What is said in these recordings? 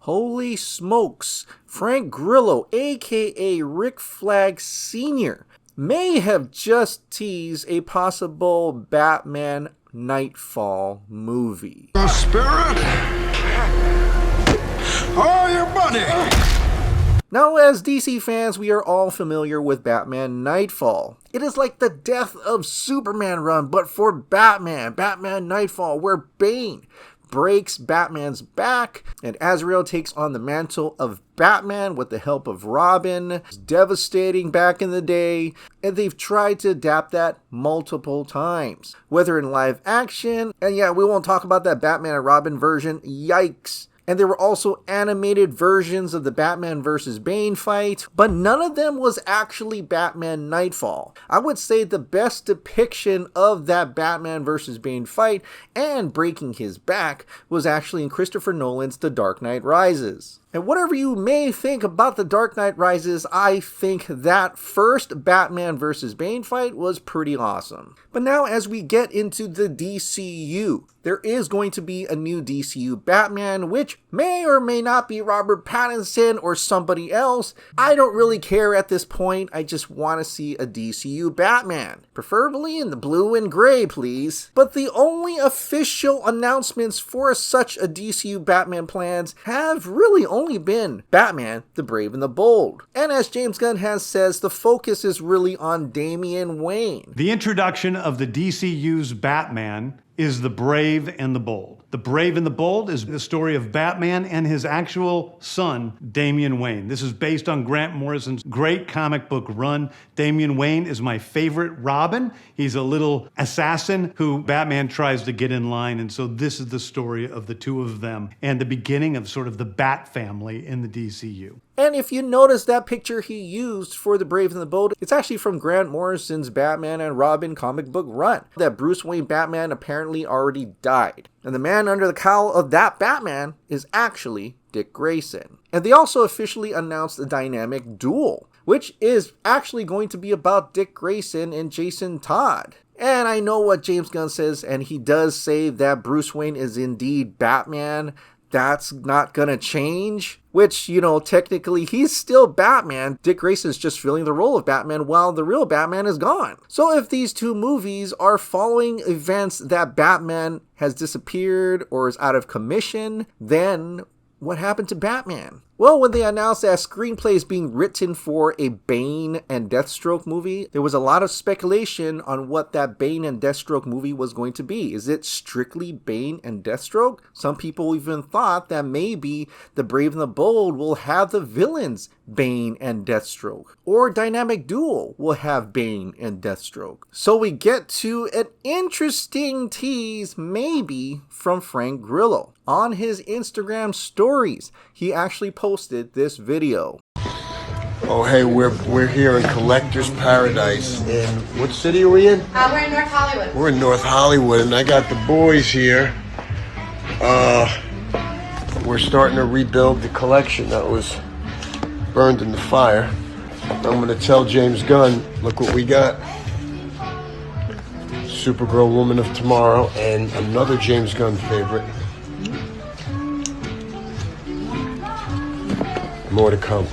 Holy smokes, Frank Grillo, aka Rick Flag Sr., may have just teased a possible Batman Knightfall movie. The spirit? Oh, your buddy! Now, as DC fans, we are all familiar with Batman Knightfall. It is like the Death of Superman run, but for Batman, Batman Knightfall, where Bane breaks Batman's back, and Azrael takes on the mantle of Batman with the help of Robin. It's devastating back in the day, and they've tried to adapt that multiple times, whether in live action, and yeah, we won't talk about that Batman and Robin version, yikes. And there were also animated versions of the Batman vs. Bane fight, but none of them was actually Batman Knightfall. I would say the best depiction of that Batman vs. Bane fight and breaking his back was actually in Christopher Nolan's The Dark Knight Rises. And whatever you may think about The Dark Knight Rises, I think that first Batman vs. Bane fight was pretty awesome. But now as we get into the DCU, there is going to be a new DCU Batman, which may or may not be Robert Pattinson or somebody else. I don't really care at this point. I just want to see a DCU Batman. Preferably in the blue and gray, please. But the only official announcements for such a DCU Batman plans have really only been Batman, the Brave and the Bold. And as James Gunn has says, the focus is really on Damian Wayne. The introduction of the DCU's Batman is The Brave and the Bold. The Brave and the Bold is the story of Batman and his actual son, Damian Wayne. This is based on Grant Morrison's great comic book run. Damian Wayne is my favorite Robin. He's a little assassin who Batman tries to get in line, and so this is the story of the two of them and the beginning of sort of the Bat family in the DCU. And if you notice that picture he used for The Brave and the Bold, it's actually from Grant Morrison's Batman and Robin comic book run. That Bruce Wayne Batman apparently already died. And the man under the cowl of that Batman is actually Dick Grayson. And they also officially announced the dynamic Duel, which is actually going to be about Dick Grayson and Jason Todd. And I know what James Gunn says, and he does say that Bruce Wayne is indeed Batman. That's not gonna change, which, you know, technically he's still Batman. Dick Grayson's just filling the role of Batman while the real Batman is gone. So if these two movies are following events that Batman has disappeared or is out of commission, then what happened to Batman? Well, when they announced that screenplay is being written for a Bane and Deathstroke movie, there was a lot of speculation on what that Bane and Deathstroke movie was going to be. Is it strictly Bane and Deathstroke? Some people even thought that maybe The Brave and the Bold will have the villains Bane and Deathstroke, or Dynamic Duel will have Bane and Deathstroke. So we get to an interesting tease, maybe, from Frank Grillo. On his Instagram stories, he actually posted this video. Oh, hey, we're here in Collector's Paradise. In what city are we in? We're in North Hollywood. We're in North Hollywood, and I got the boys here. We're starting to rebuild the collection that was burned in the fire. I'm gonna tell James Gunn, look what we got. Supergirl Woman of Tomorrow, and another James Gunn favorite. More to come.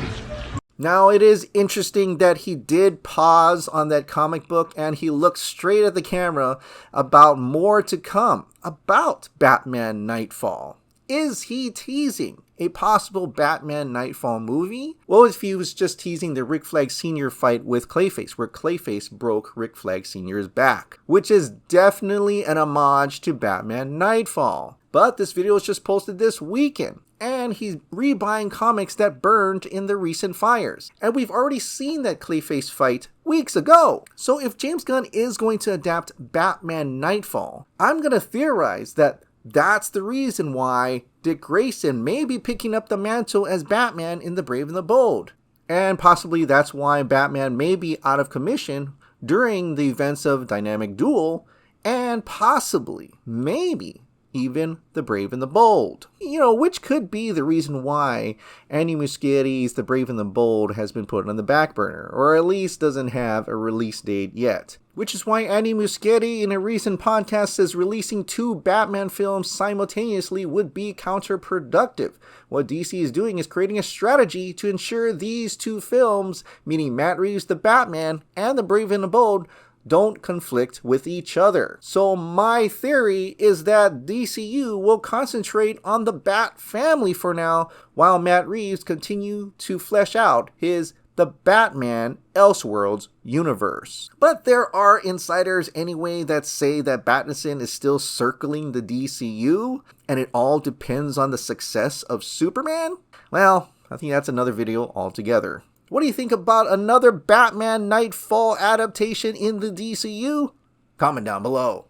Now, it is interesting that he did pause on that comic book and he looked straight at the camera about more to come about Batman Knightfall. Is he teasing a possible Batman Knightfall movie? Well, if he was just teasing the Rick Flag Sr. fight with Clayface, where Clayface broke Rick Flag Sr.'s back, which is definitely an homage to Batman Knightfall. But this video was just posted this weekend, and he's rebuying comics that burned in the recent fires. And we've already seen that Clayface fight weeks ago. So if James Gunn is going to adapt Batman Knightfall, I'm going to theorize that that's the reason why Dick Grayson may be picking up the mantle as Batman in The Brave and the Bold. And possibly that's why Batman may be out of commission during the events of Dynamic Duel, and possibly, maybe, even The Brave and the Bold. You know, which could be the reason why Andy Muschietti's The Brave and the Bold has been put on the back burner, or at least doesn't have a release date yet. Which is why Andy Muschietti in a recent podcast says releasing 2 Batman films simultaneously would be counterproductive. What DC is doing is creating a strategy to ensure these 2 films, meaning Matt Reeves' The Batman and The Brave and the Bold, don't conflict with each other. So my theory is that DCU will concentrate on the Bat family for now, while Matt Reeves continue to flesh out his The Batman Elseworlds universe. But there are insiders anyway that say that Pattinson is still circling the DCU, and it all depends on the success of Superman? Well, I think that's another video altogether. What do you think about another Batman Knightfall adaptation in the DCU? Comment down below.